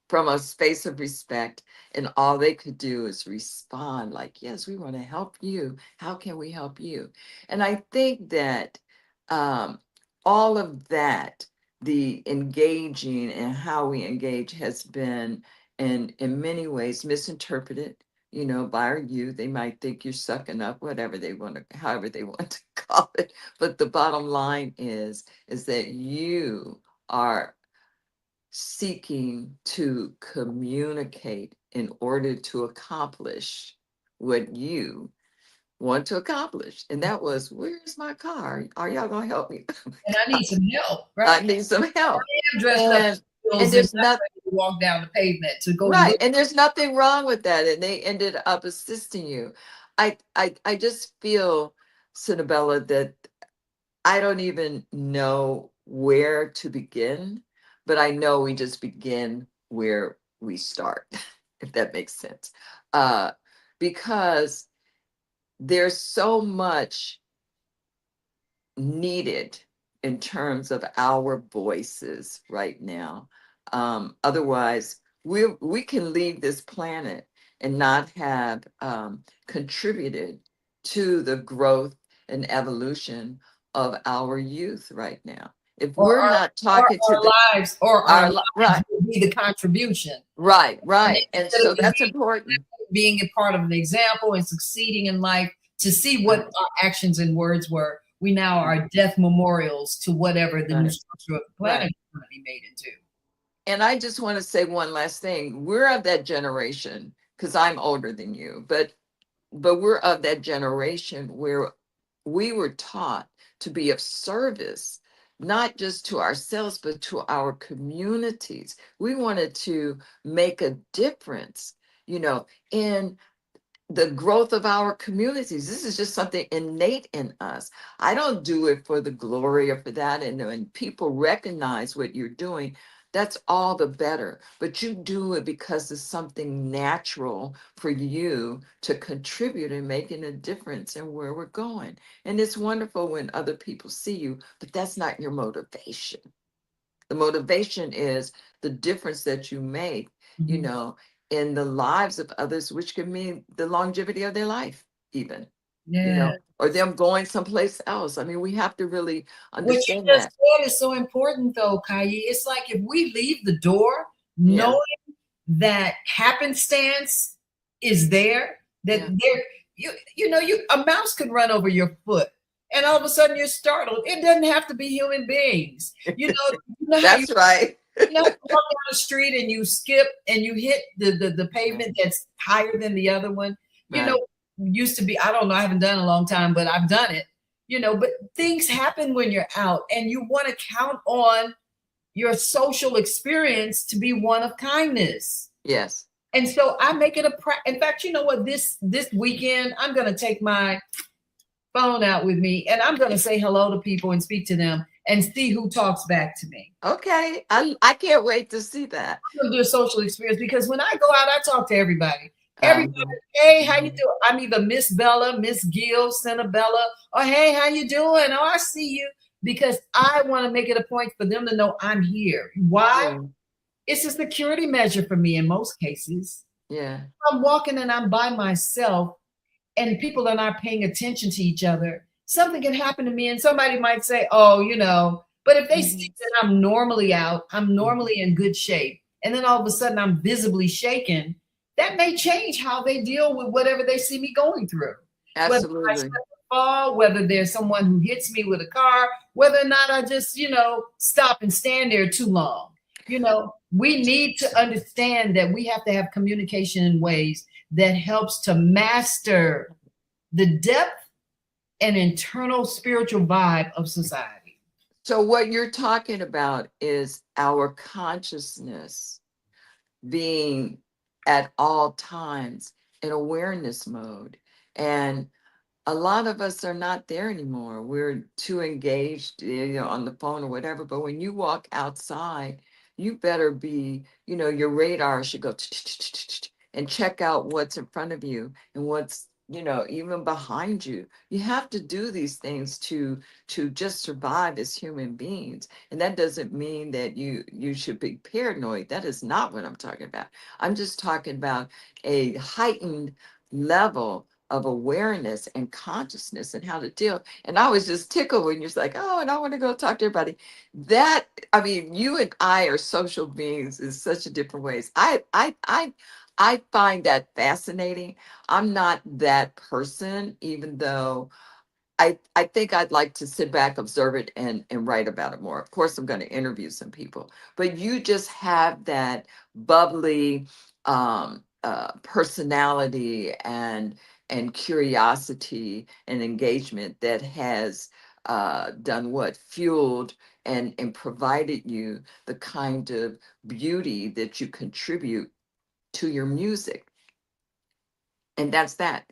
from a space of respect, and all they could do is respond like, yes, we want to help you. How can we help you? And I think that um, all of that, the engaging and how we engage, has been in many ways misinterpreted, by our youth. They might think you're sucking up, whatever they want to, however they want to call it. But the bottom line is that you are seeking to communicate in order to accomplish what you want to accomplish. And that was, where's my car? Are y'all gonna help me? And I need some help, I right? need some help. I'm dressed up And and there's not nothing ready to walk down the pavement to go right, look. and there's nothing wrong with that. And they ended up assisting you. I just feel, Senabella, that I don't even know where to begin, but I know we just begin where we start, if that makes sense. Uh, because there's so much needed in terms of our voices right now. Otherwise, we can leave this planet and not have contributed to the growth and evolution of our youth right now. If Or we're not or talking to our lives right, will be the contribution. right, And right, and instead so of that's important. being a part of an example and succeeding in life to see what Right, our actions and words were, we now are death memorials to whatever the new right, structure of the planet right. is going to be made into. And I just want to say one last thing. We're of that generation, because I'm older than you, but we're of that generation where we were taught to be of service, not just to ourselves, but to our communities. We wanted to make a difference, in the growth of our communities. This is just something innate in us. I don't do it for the glory or for that. And when people recognize what you're doing, that's all the better. But you do it because it's something natural for you to contribute and making a difference in where we're going. And it's wonderful when other people see you, but that's not your motivation. The motivation is the difference that you make, you know, in the lives of others, which could mean the longevity of their life, even, you Yeah. know, or them going someplace else. I mean, we have to really What you understand just that. said is so important, though, Kai. It's like if we leave the door Yeah. knowing that happenstance is there, that Yeah. there, you know, you a mouse could run over your foot, and all of a sudden you're startled. It doesn't have to be human beings. You know how That's right. you walk down the street and you skip and you hit the pavement that's higher than the other one. You know, Right. used to be, I don't know, I haven't done it in a long time, but I've done it. But things happen when you're out and you want to count on your social experience to be one of kindness. Yes. And so I make it in fact, you know what, this weekend I'm going to take my phone out with me and I'm going to say hello to people and speak to them and see who talks back to me. Okay. I can't wait to see that. I'm gonna do a social experience because when I go out, I talk to everybody. Everybody, Um, hey, how you doing? I'm either Miss Bella, Miss Gill, Senabella, or hey, how you doing? Oh, I see you. Because I want to make it a point for them to know I'm here. Why? yeah. It's a security measure for me in most cases. Yeah. I'm walking and I'm by myself and people are not paying attention to each other. Something can happen to me and somebody might say, oh, but if they see that I'm normally out, I'm normally in good shape, and then all of a sudden I'm visibly shaken, that may change how they deal with whatever they see me going through. Whether I Absolutely. slip and fall, whether there's someone who hits me with a car, whether or not I just, stop and stand there too long. We need to understand that we have to have communication in ways that helps to master the depth and internal spiritual vibe of society. So what you're talking about is our consciousness being at all times in awareness mode. And a lot of us are not there anymore. We're too engaged, on the phone or whatever. But when you walk outside, you better be, your radar should go and check out what's in front of you and what's, even behind you. You have to do these things to just survive as human beings. And that doesn't mean that you should be paranoid. That is not what I'm talking about. I'm just talking about a heightened level of awareness and consciousness and how to deal. And I was just tickled when you're like, oh, and I want to go talk to everybody. That, I mean, you and I are social beings in such a different ways. I find that fascinating. I'm not that person, even though I think I'd like to sit back, observe it, and write about it more. Of course, I'm going to interview some people, but you just have that bubbly personality and curiosity and engagement that has done what fueled and provided you the kind of beauty that you contribute to your music. And that's that.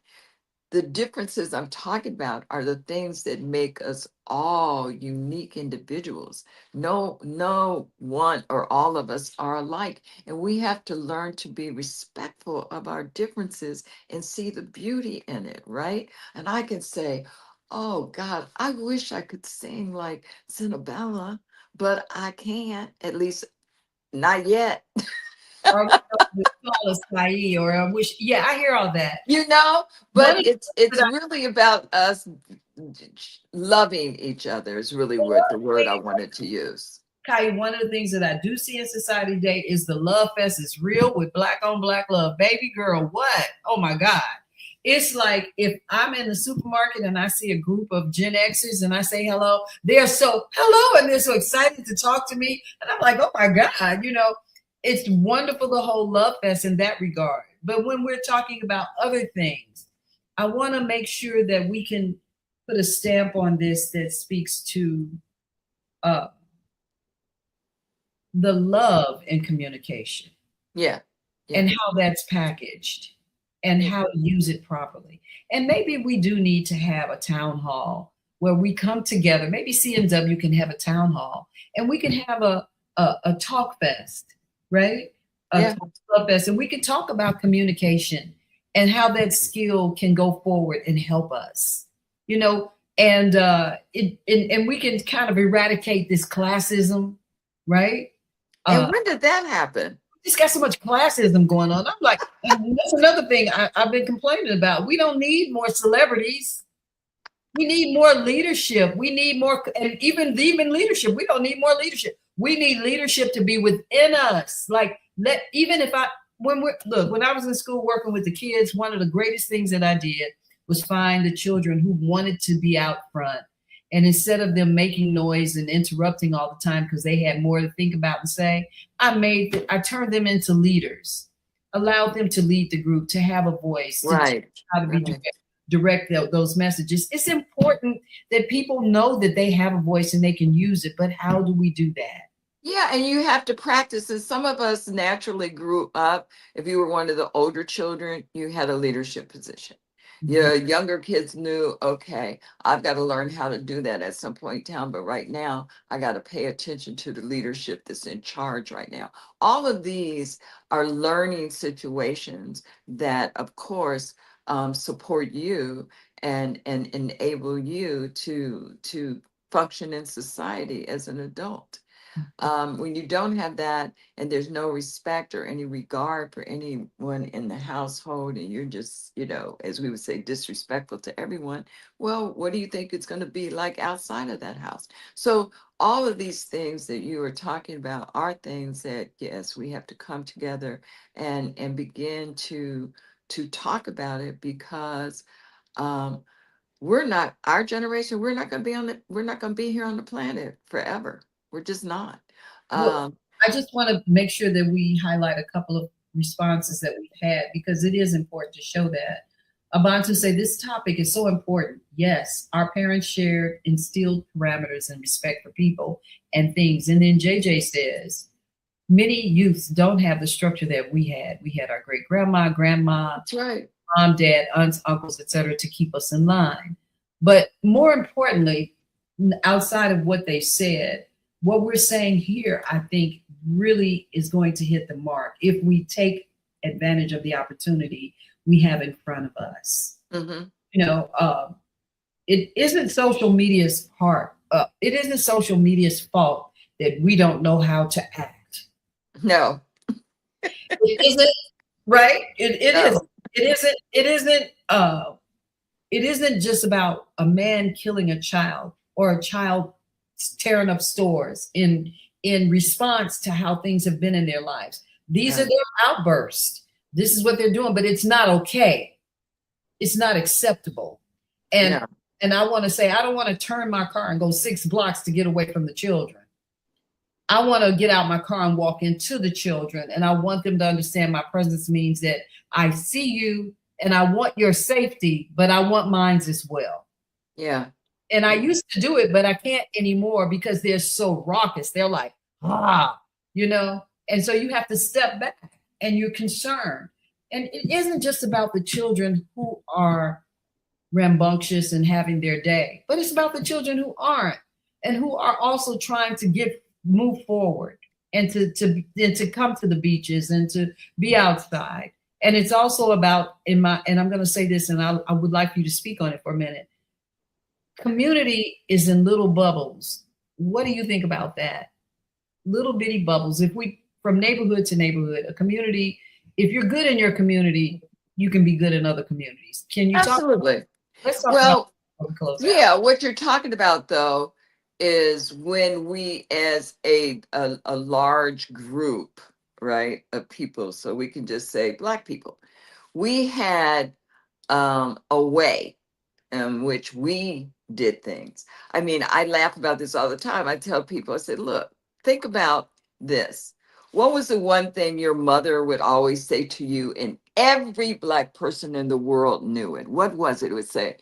The differences I'm talking about are the things that make us all unique individuals. No one or all of us are alike. And we have to learn to be respectful of our differences and see the beauty in it, right? And I can say, oh God, I wish I could sing like Senabella, but I can't, at least not yet. Or call us Saeed, or I wish, yeah, I hear all that. One But of it's the really about us loving each other is really what the word I wanted to use. Kai, one of the things that I do see in society today is the love fest is real with black on black love. Baby girl, what? Oh my God. It's like if I'm in the supermarket and I see a group of Gen Xers and I say hello, they're so hello and they're so excited to talk to me. And I'm like, oh my God, it's wonderful, the whole love fest in that regard. But when we're talking about other things, I want to make sure that we can put a stamp on this that speaks to uh, the love in communication Yeah. and how that's packaged. and how to use it properly. And maybe we do need to have a town hall where we come together. Maybe CNW can have a town hall and we can have a talk fest, right? A talk fest, and we can talk about communication and how that skill can go forward and help us, you know, and and we can kind of eradicate this classism, right? And when did that happen? Just got so much classism going on. I'm like, and that's another thing I've been complaining about. We don't need more celebrities. We need more leadership. We need more, and even leadership. We don't need more leadership. We need leadership to be within us. Like, when I was in school working with the kids, one of the greatest things that I did was find the children who wanted to be out front. And instead of them making noise and interrupting all the time because they had more to think about and say, I turned them into leaders, allowed them to lead the group, to have a voice, Right. To how to be direct those messages. It's important that people know that they have a voice and they can use it, but how do we do that? Yeah, and you have to practice. And some of us naturally grew up. If you were one of the older children, you had a leadership position. Your younger kids knew, okay, I've got to learn how to do that at some point in time. But right now, I got to pay attention to the leadership that's in charge right now. All of these are learning situations that, of course, support you and enable you to function in society as an adult. When you don't have that and there's no respect or any regard for anyone in the household, and you're just, as we would say, disrespectful to everyone, well, what do you think it's going to be like outside of that house? So all of these things that you are talking about are things that, yes, we have to come together and begin to talk about it, because our generation, we're not going to be here on the planet forever. We're just not. Well, I just want to make sure that we highlight a couple of responses that we've had, because it is important to show that. Abantu say this topic is so important. Yes, our parents shared instilled parameters and respect for people and things. And then JJ says, many youths don't have the structure that we had. We had our great grandma, That's right, mom, dad, aunts, uncles, etc., to keep us in line. But more importantly, outside of what they said, what we're saying here, I think, really is going to hit the mark if we take advantage of the opportunity we have in front of us. Mm-hmm. It isn't social media's part. It isn't social media's fault that we don't know how to act. No, it isn't. Right? It no. isn't. It isn't just about a man killing a child or a child tearing up stores in response to how things have been in their lives. These are their outbursts. This is what they're doing, but it's not okay. It's not acceptable. And I want to say, I don't want to turn my car and go 6 blocks to get away from the children. I want to get out my car and walk into the children, and I want them to understand my presence means that I see you and I want your safety, but I want mine as well. Yeah. And I used to do it, but I can't anymore because they're so raucous. They're like, and so you have to step back and you're concerned. And it isn't just about the children who are rambunctious and having their day, but it's about the children who aren't, and who are also trying to move forward and to come to the beaches and to be outside. And it's also about, and I'm going to say this, and I would like you to speak on it for a minute. Community is in little bubbles. What do you think about that? Little bitty bubbles. If we, from neighborhood to neighborhood, a community, if you're good in your community, you can be good in other communities. Can you Absolutely. Let's talk about what you're talking about, though, is when we, as a large group, right, of people, so we can just say Black people, we had a way in which we did things. I mean, I laugh about this all the time. I tell people, I said, look, think about this. What was the one thing your mother would always say to you, and every Black person in the world knew it? What was it? It would say,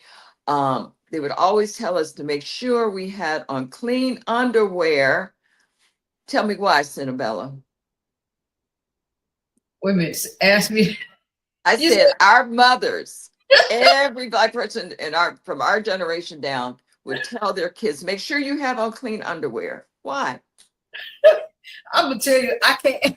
they would always tell us to make sure we had on clean underwear. Tell me why, Senabella. Wait a minute. Ask me. I You said said, our mothers, every black person in our from our generation down would tell their kids, make sure you have on clean underwear. Why? I'm gonna tell you, I can't.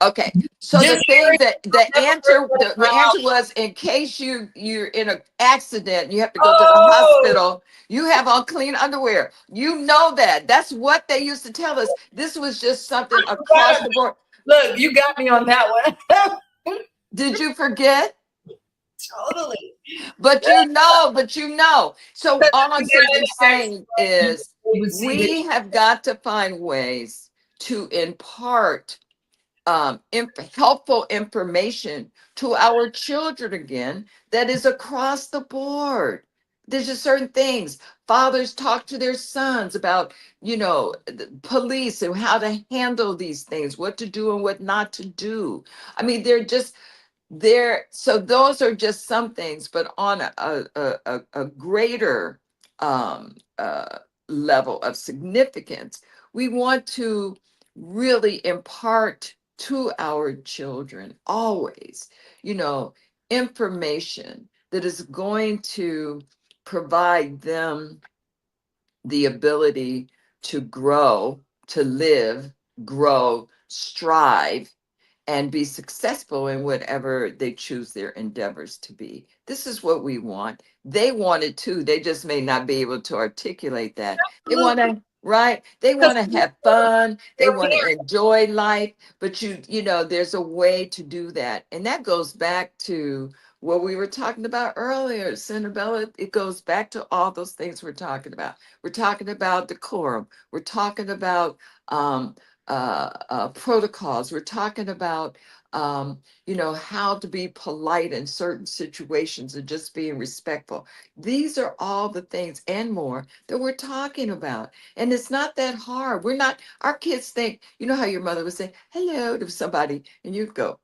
Okay. So the Just thing hearing, that I've never heard that in the my answer life. was, in case you're in an accident and you have to go to the Oh, hospital, you have on clean underwear. You know that. That's what they used to tell us. This was just something forgot across about- the board. look, you got me on that one. Did you forget? Totally. But you know. So all I'm simply saying is They would see that. we have got to find ways to impart helpful information to our children again that is across the board. There's just certain things. Fathers talk to their sons about, the police and how to handle these things, what to do and what not to do. I mean, they're just there. So those are just some things, but on a greater level of significance, we want to really impart to our children always, information that is going to provide them the ability to grow, to live, grow, strive, and be successful in whatever they choose their endeavors to be. This is what we want. They want it too. They just may not be able to articulate that. They want Absolutely. to, right? They Because want to have fun. They their want to parents, enjoy life. But there's a way to do that. And that goes back to what we were talking about earlier, Senabella. It goes back to all those things we're talking about. We're talking about decorum. We're talking about protocols. We're talking about, how to be polite in certain situations and just being respectful. These are all the things and more that we're talking about. And it's not that hard. Our kids think, you know how your mother would say hello to somebody and you'd go,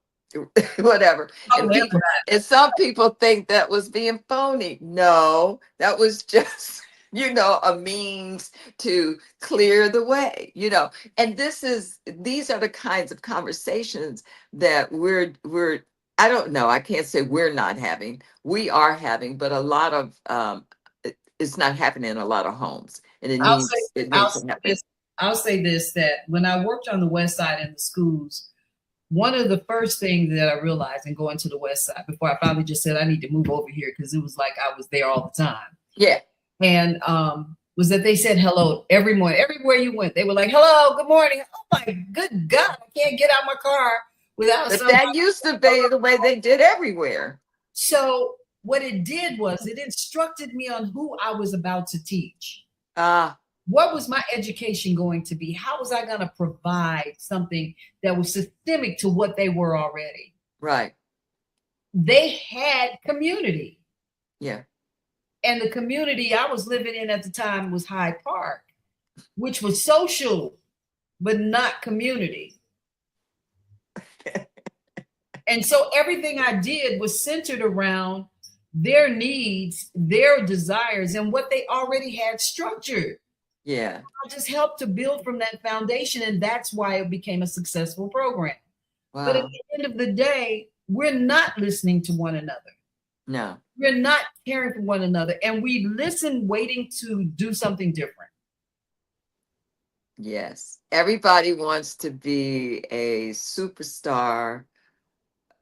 whatever. oh, And some people think that was being phony. No, that was just, a means to clear the way, and these are the kinds of conversations that we're I don't know, I can't say we're not having, we are having, but a lot of it's not happening in a lot of homes, and it I'll say, needs it I'll needs to say happen. this. I'll say this, that when I worked on the West Side in the schools, one of the first things that I realized in going to the West Side before I finally just said I need to move over here because it was like I was there all the time. Yeah. And was that they said hello every morning. Everywhere you went, they were like, hello, good morning. Oh my good God, I can't get out my car without But somebody. that used to be the way they did everywhere. So what it did was it instructed me on who I was about to teach. Ah, What was my education going to be? How was I going to provide something that was systemic to what they were already? right. They had community. Yeah. And the community I was living in at the time was Hyde Park, which was social, but not community. And so everything I did was centered around their needs, their desires, and what they already had structured. Yeah. I just helped to build from that foundation, and that's why it became a successful program. But at Wow. the end of the day, we're not listening to one another. No. We're not caring for one another, and we listen waiting to do something different. Yes. Everybody wants to be a superstar,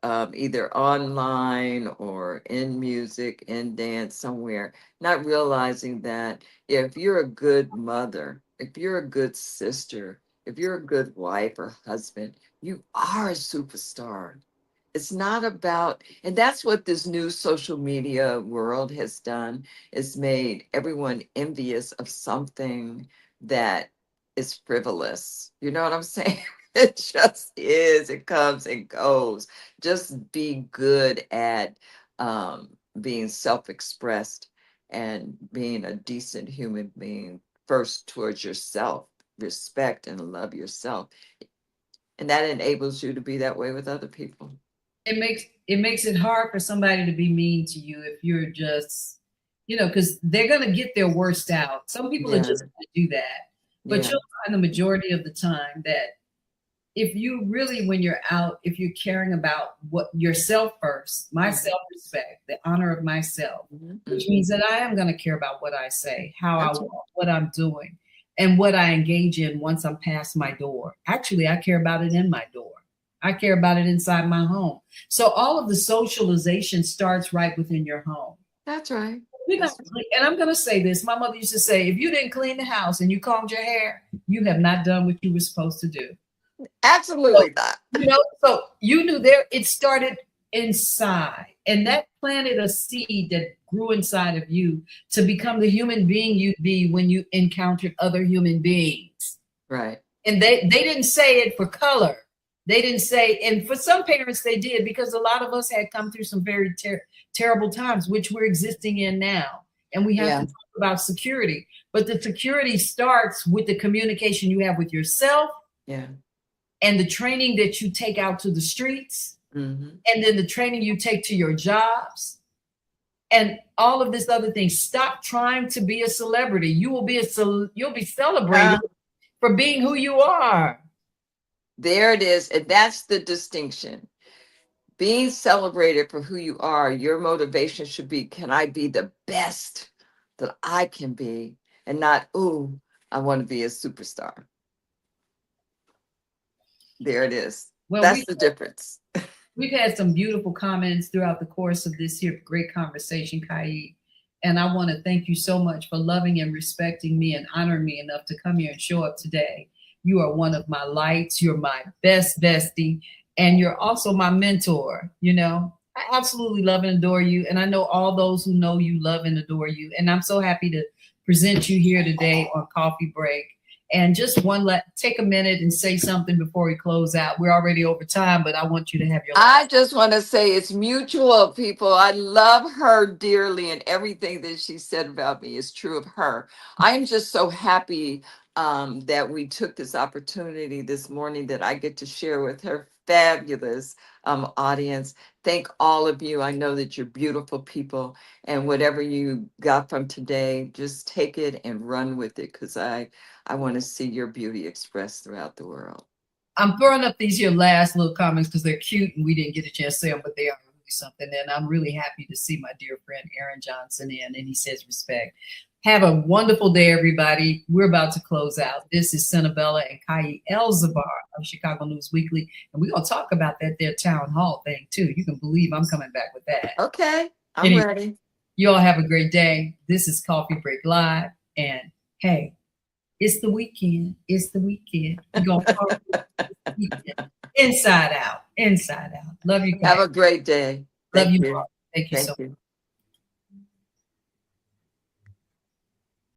either online or in music, in dance, somewhere, not realizing that if you're a good mother, if you're a good sister, if you're a good wife or husband, you are a superstar. It's not about, and that's what this new social media world has done, is made everyone envious of something that is frivolous. You know what I'm saying? It just is. It comes and goes. Just be good at being self-expressed and being a decent human being first towards yourself. Respect and love yourself. And that enables you to be that way with other people. It makes it hard for somebody to be mean to you if you're just, because they're gonna get their worst out. Some people are Yeah. just gonna do that, but Yeah. you'll find the majority of the time that if you really, when you're out, if you're caring about what yourself first, my self-respect, the honor of myself, which means that I am going to care about what I say, how I walk, what I'm doing, and what I engage in once I'm past my door. Actually, I care about it in my door. I care about it inside my home. So all of the socialization starts right within your home. That's right. And I'm going to say this. My mother used to say, if you didn't clean the house and you combed your hair, you have not done what you were supposed to do. Absolutely not. So you knew there, it started inside, and that planted a seed that grew inside of you to become the human being you'd be when you encountered other human beings. Right. And they didn't say it for color. They didn't say, and for some parents they did, because a lot of us had come through some very terrible times, which we're existing in now. And we have to talk about security. But the security starts with the communication you have with yourself. Yeah. And the training that you take out to the streets, and then the training you take to your jobs, and all of this other thing. Stop trying to be a celebrity. You will be you'll be celebrated for being who you are. There it is, and that's the distinction. Being celebrated for who you are. Your motivation should be: can I be the best that I can be, and not, ooh, I want to be a superstar. There it is. Well, that's the difference. We've had some beautiful comments throughout the course of this here great conversation, Kai. And I want to thank you so much for loving and respecting me and honoring me enough to come here and show up today. You are one of my lights. You're my best bestie. And you're also my mentor. I absolutely love and adore you. And I know all those who know you love and adore you. And I'm so happy to present you here today on Coffee Break. And just take a minute and say something before we close out. We're already over time, but I want you to have your. I just want to say it's mutual, people. I love her dearly, and everything that she said about me is true of her. I'm just so happy that we took this opportunity this morning that I get to share with her fabulous audience. Thank all of you. I know that you're beautiful people, and whatever you got from today, just take it and run with it, because I want to see your beauty expressed throughout the world. I'm throwing up these last little comments because they're cute and we didn't get a chance to say them, but they are really something. And I'm really happy to see my dear friend Aaron Johnson in, and he says respect. Have a wonderful day, everybody. We're about to close out. This is Senabella and Kai Zabar of Chicago News Weekly. And we're going to talk about their town hall thing too. You can believe I'm coming back with that. Okay, I'm ready. You all have a great day. This is Coffee Break Live. And hey, it's the weekend. It's the weekend. We're going to talk inside out. Inside out. Love you guys. Have a great day. Love you all. Thank you so much.